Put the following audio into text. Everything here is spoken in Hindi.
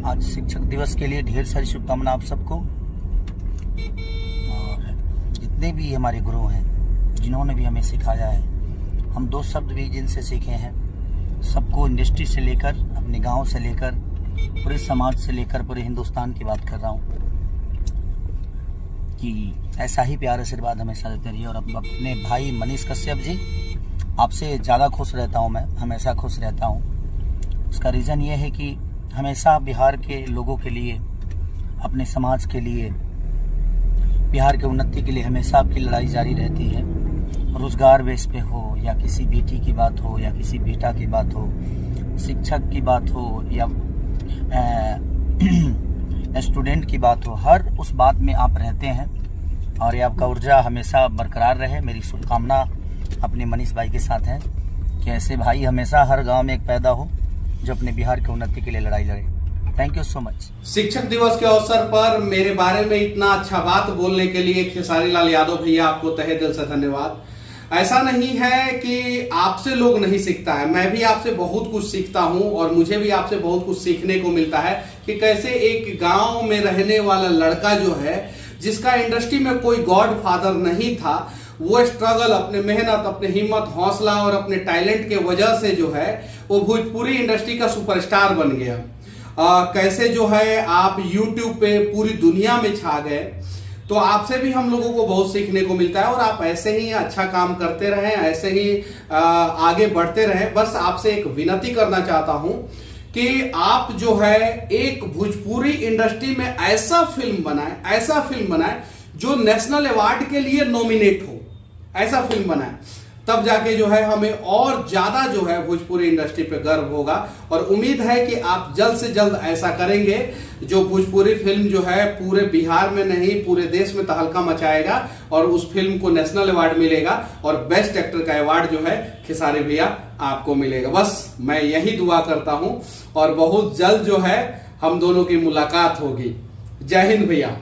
आज शिक्षक दिवस के लिए ढेर सारी शुभकामनाएं आप सबको। और जितने भी हमारे गुरु हैं जिन्होंने भी हमें सिखाया है, हम 2 शब्द भी जिनसे सीखे हैं, सबको इंडस्ट्री से लेकर, अपने गांव से लेकर, पूरे समाज से लेकर पूरे हिंदुस्तान की बात कर रहा हूँ कि ऐसा ही प्यार आशीर्वाद हमेशा देते रहिए। और अपने भाई मनीष कश्यप जी, आपसे ज़्यादा खुश रहता हूँ, मैं हमेशा खुश रहता हूँ। उसका रीज़न ये है कि हमेशा बिहार के लोगों के लिए, अपने समाज के लिए, बिहार के उन्नति के लिए हमेशा आपकी लड़ाई जारी रहती है। रोजगार बेस पे हो, या किसी बेटी की बात हो, या किसी बेटा की बात हो, शिक्षक की बात हो, या स्टूडेंट की बात हो, हर उस बात में आप रहते हैं। और ये आपका ऊर्जा हमेशा बरकरार रहे। मेरी शुभकामना अपने मनीष भाई के साथ है कि ऐसे भाई हमेशा हर गांव में एक पैदा हो जो अपने बिहार के उन्नति के लिए लड़ाई लड़े। Thank you so much. शिक्षक दिवस के अवसर पर मेरे बारे में इतना अच्छा बात बोलने के लिए खेसारी लाल यादव भैया, आपको तहे दिल से धन्यवाद। ऐसा नहीं है कि आपसे लोग नहीं सीखता है, मैं भी आपसे बहुत कुछ सीखता हूं और मुझे भी आपसे बहुत कुछ सीखने को मिलता है कि कैसे एक गांव में रहने वाला लड़का जो है, जिसका इंडस्ट्री में कोई गॉड फादर नहीं था, वो स्ट्रगल, अपने मेहनत, अपने हिम्मत, हौसला और अपने टैलेंट के वजह से जो है वो भोजपुरी इंडस्ट्री का सुपरस्टार बन गया। कैसे जो है आप YouTube पे पूरी दुनिया में छा गए। तो आपसे भी हम लोगों को बहुत सीखने को मिलता है और आप ऐसे ही अच्छा काम करते रहें, ऐसे ही आगे बढ़ते रहें। बस आपसे एक विनती करना चाहता हूं कि आप जो है एक भोजपुरी इंडस्ट्री में ऐसा फिल्म बनाए जो नेशनल अवार्ड के लिए नॉमिनेट हो, ऐसा फिल्म बनाए। तब जाके जो है हमें और ज्यादा जो है भोजपुरी इंडस्ट्री पे गर्व होगा। और उम्मीद है कि आप जल्द से जल्द ऐसा करेंगे जो भोजपुरी फिल्म जो है पूरे बिहार में नहीं पूरे देश में तहलका मचाएगा और उस फिल्म को नेशनल अवार्ड मिलेगा और बेस्ट एक्टर का अवार्ड जो है खेसारी भैया आपको मिलेगा। बस मैं यही दुआ करता हूं और बहुत जल्द जो है हम दोनों की मुलाकात होगी। जय हिंद भैया।